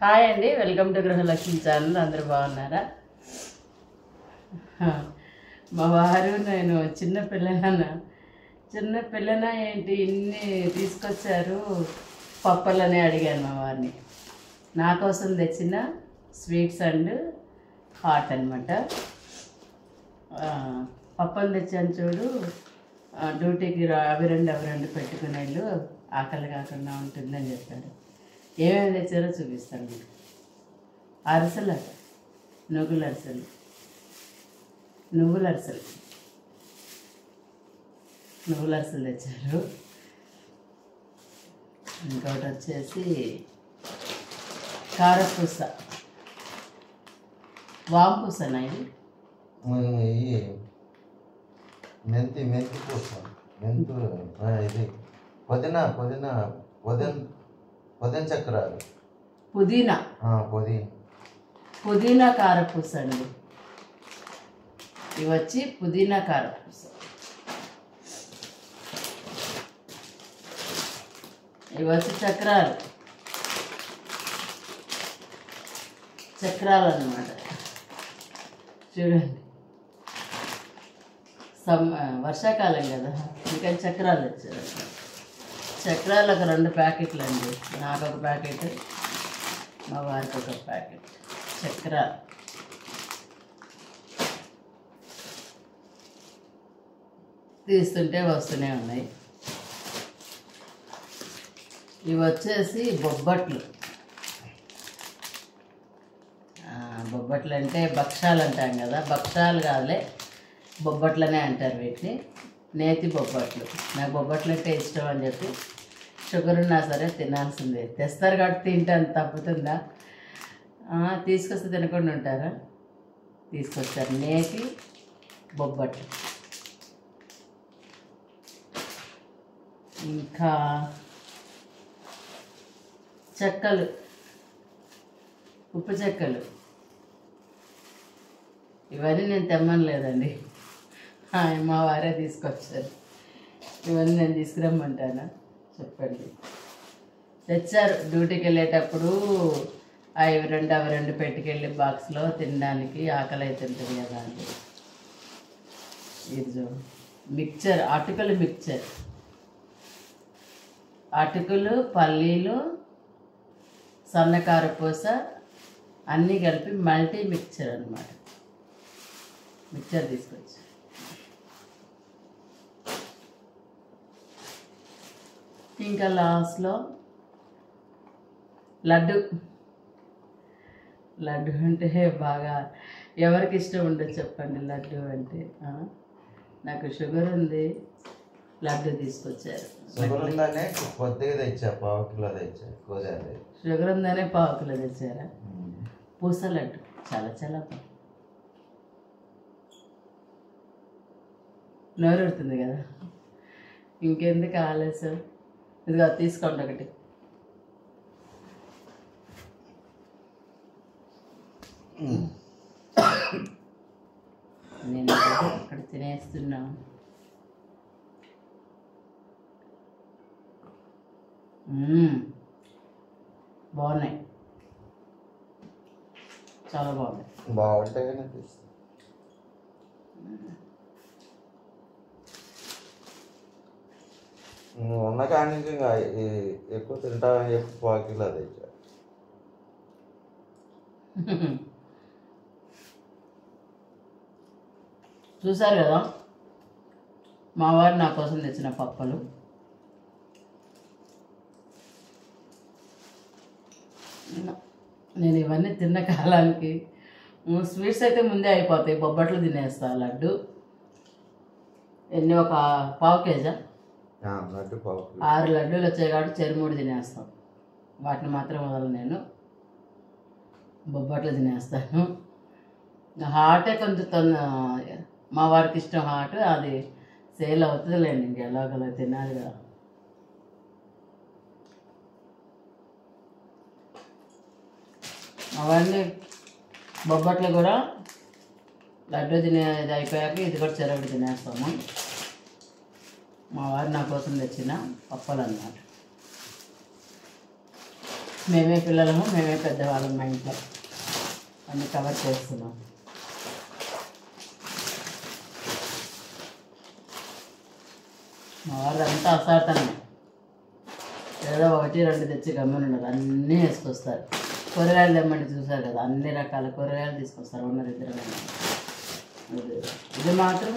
Hi అండి, welcome to Gruhalakshmi channel. అందరూ బాగున్నారా? మా వారు నేను చిన్న పిల్లనా ఏంటి ఇన్ని తీసుకొచ్చారు పప్పలని అడిగాను మా వారిని. నా కోసం తెచ్చిన స్వీట్స్ అండ్ హాట్ అనమాట. పప్పలు తెచ్చాను చూడు, డ్యూటీకి అవి రెండు పెట్టుకునే వాళ్ళు ఆకలి కాకుండా ఉంటుందని చెప్పారు. ఏమేమి తెచ్చారో చూపిస్తాను మీకు. అరిసెలు, నువ్వుల అరిసెలు తెచ్చారు. ఇంకోటి వచ్చేసి కారపూస, వాంపూసనా ఇది? మెంతి పూస, ఇది పుదీనా చక్రాలు, పుదీనా కారపూస అండి. ఇవి వచ్చి పుదీనా కారపూస. ఇవి వచ్చి చక్రాలు అన్నమాట. చూడండి, వర్షాకాలం కదా, ఇంకా చక్రాలు వచ్చారు. చక్రాలు ఒక 2 ప్యాకెట్లు అండి. నాకు ఒక ప్యాకెట్, మా వారికి ఒక ప్యాకెట్ చక్రాలు. తీస్తుంటే వస్తూనే ఉన్నాయి. ఇవి వచ్చేసి బొబ్బట్లు అంటే భక్షాలు అంటాం కదా, భక్షాలు కాదులే, బొబ్బట్లనే అంటారు వీటిని. నేతి బొబ్బట్లు. నాకు బొబ్బట్లు అంటే ఇష్టం అని చెప్పి, షుగర్ ఉన్నా సరే తినాల్సిందే. తెస్తారు కాబట్టి తింటాను, తప్పుతుందా? తీసుకొస్తే తినకుండా ఉంటారా? తీసుకొస్తారు నేతి బొబ్బట్లు. ఇంకా చెక్కలు, ఉప్పు చెక్కలు. ఇవన్నీ నేను తెమ్మనలేదండి, మా వారే తీసుకొచ్చారు. ఇవన్నీ నేను తీసుకురమ్మంటానా? చెప్పండి. తెచ్చారు డ్యూటీకి వెళ్ళేటప్పుడు. అవి రెండు పెట్టుకెళ్ళి బాక్స్లో తినడానికి ఆకలి అవుతుంటుంది కదా అండి. ఇది మిక్చర్, అటుకులు, పల్లీలు, సన్నకారపూస అన్నీ కలిపి మల్టీ మిక్చర్ అన్నమాట. మిక్చర్ తీసుకొచ్చి ఇంకా లాస్ట్లో లడ్డు అంటే బాగా ఎవరికి ఇష్టం ఉండదు చెప్పండి. లడ్డు అంటే నాకు షుగర్ ఉంది, లడ్డు తీసుకొచ్చారు. షుగర్ ఉందనే కొద్దిగా తెచ్చా, పావు కిలో తెచ్చా. షుగర్ ఉందనే పావు కిలో తెచ్చారా? పూస లడ్డు చాలా నోరుడుతుంది కదా, ఇంకెందుకు ఆలస్యం? ఇదిగా తీసుకోండి ఒకటి. నేను అక్కడ తినేస్తున్నా. బాగున్నాయి, చాలా బాగుంటాయి. ఉన్న కాడి నుంచి ఎక్కువ తింటామని చెప్పి పావు కిలో తెచ్చా. చూసారు కదా మా వారు నా కోసం తెచ్చిన పప్పలు. నేను ఇవన్నీ తిన్న కాలానికి స్వీట్స్ అయితే ముందే అయిపోతాయి. బొబ్బట్లు తినేస్తా. లడ్డు ఎన్ని, ఒక పావు కేజా? 6 లడ్డూలు వచ్చాయి కాబట్టి 3 తినేస్తాం. వాటిని మాత్రం వదలను నేను, బొబ్బట్లు తినేస్తాను. హాటే కొంచెం మా వారికి ఇష్టం హాట్, అది సేల్ అవుతుందిలేండి, ఇంక ఎలాగలా తినాలి కదా. అవన్నీ బొబ్బట్లు కూడా లడ్డు తినేది అయిపోయాక ఇది కూడా చెరొకటి తినేస్తాము. మా వారు నా కోసం తెచ్చిన పప్పలు అన్నమాట. మేమే పిల్లలము మేమే పెద్దవాళ్ళం మా ఇంట్లో అన్ని కవర్ చేస్తున్నాం. మా వాళ్ళంతా అసాటమే, ఏదో 1-2 తెచ్చి గమ్మునున్నారు, అన్నీ వేసుకొస్తారు. కూరగాయలు తెమ్మంటే చూసారు కదా, అన్ని రకాల కూరగాయలు తీసుకొస్తారు ఉన్నది ఇద్దరు. ఇది మాత్రం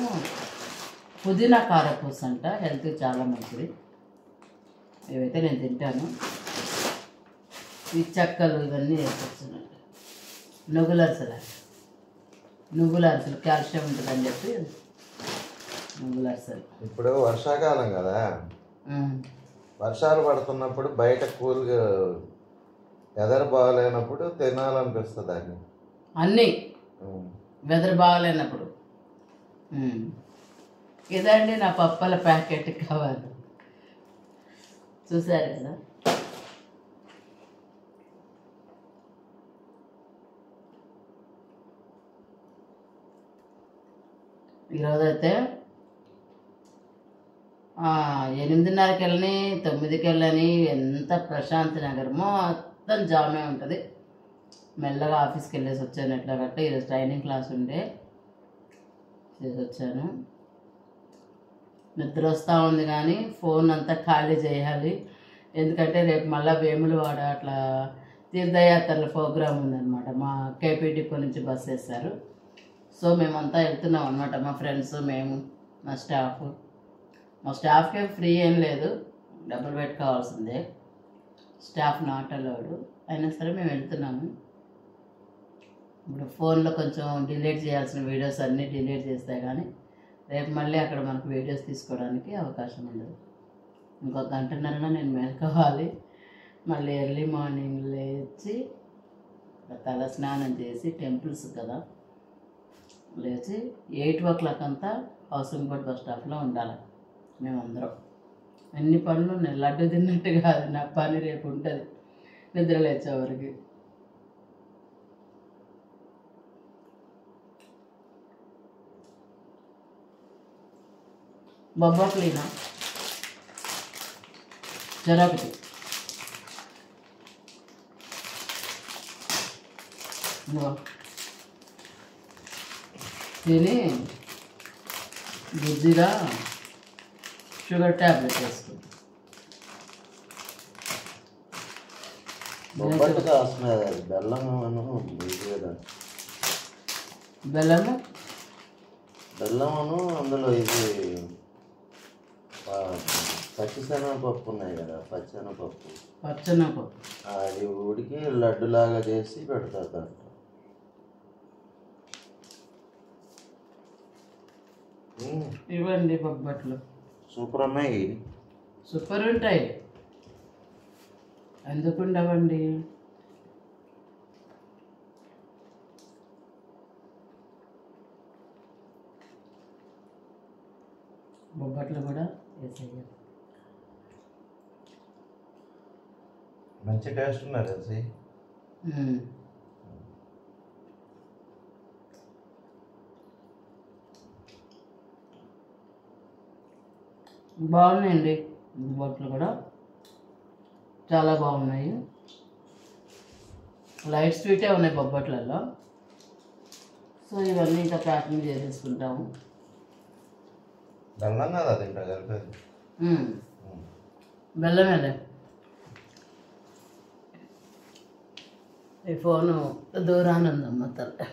పుదీనా కారపూస అంట, హెల్త్కి చాలా మంచిది. ఇవైతే నేను తింటాను. ఈ చెక్కలు ఇవన్నీ వేసుకొచ్చున్నాను. నువ్వుల అరిసెలు కాల్షియం ఉంటుందని చెప్పి నువ్వుల అరిసెలు. ఇప్పుడు వర్షాకాలం కదా, వర్షాలు పడుతున్నప్పుడు బయట కూల్గా వెదర్ బాగాలేనప్పుడు తినాలనిపిస్తుంది అన్ని. అన్నీ వెదర్ బాగాలేనప్పుడు. ఇదండి నా పప్పల ప్యాకెట్ కావాలి, చూసారు కదా. ఈరోజైతే 8:30కి వెళ్ళని 9కి వెళ్ళని, ఎంత ప్రశాంతి నగర్ మొత్తం జామే ఉంటుంది. మెల్లగా ఆఫీస్కి వెళ్ళేసి వచ్చాను ఎట్లా గట్ట. ఈరోజు ట్రైనింగ్ క్లాస్ ఉండే చేసి వచ్చాను. నిద్ర వస్తూ ఉంది కానీ ఫోన్ అంతా ఖాళీ చేయాలి, ఎందుకంటే రేపు మళ్ళీ వేములవాడ అట్లా తీర్థయాత్రల ప్రోగ్రామ్ ఉందన్నమాట. మా కేపీ డిపో నుంచి బస్ వేస్తారు. సో మేమంతా వెళ్తున్నాం అనమాట, మా ఫ్రెండ్స్, మేము, మా స్టాఫ్. మా స్టాఫ్కి ఫ్రీ ఏం లేదు, డబ్బులు పెట్టుకోవాల్సిందే. స్టాఫ్ నాట్ అలౌడ్ అయినా సరే మేము వెళ్తున్నాము. ఇప్పుడు ఫోన్లో కొంచెం డిలీట్ చేయాల్సిన వీడియోస్ అన్నీ డిలీట్ చేస్తే కానీ రేపు మళ్ళీ అక్కడ మనకు వీడియోస్ తీసుకోవడానికి అవకాశం ఉండదు. ఇంకొక 1:30 నేను మేల్కోవాలి. మళ్ళీ ఎర్లీ మార్నింగ్ లేచి తల స్నానం చేసి టెంపుల్స్ కదా లేచి 8 అంతా హౌసింగ్ బోర్డ్ బస్ స్టాప్లో ఉండాలి మేమందరం. అన్ని పనులు నేను లడ్డు తిన్నట్టు కాదు, నా పని రేపు ఉంటుంది నిద్ర లేచేవరకు. బొబ్బట్లీనా చెరొకటి తిని బుద్ధిగా షుగర్ ట్యాబ్లెట్ వేసుకుంది. బెల్లమును అందులో ఇది పచ్చిశనగపప్పు ఉన్నాయి కదా, పచ్చెనగపప్పు అది ఉడికి లడ్డులాగా చేసి పెడతారు. ఇవ్వండి బొబ్బట్లు, సూపర్ ఉన్నాయి, సూపర్ ఉంటాయి. ఎందుకు ఉండవండి? బొబ్బట్లు కూడా వేసేయాలి. మంచి టేస్ట్ ఉన్నాయి తెలిసి. బాగున్నాయండి బొబ్బట్లు కూడా, చాలా బాగున్నాయి. లైట్ స్వీటే ఉన్నాయి బొబ్బట్లలో. సో ఇవన్నీ ఇంకా ప్యాకింగ్ చేసేసుకుంటాము. బెల్లం కదా తింటా కలిపేది, బెల్లమేలే. ఈ ఫోను దూరాన ఉందమ్మ తల్లి.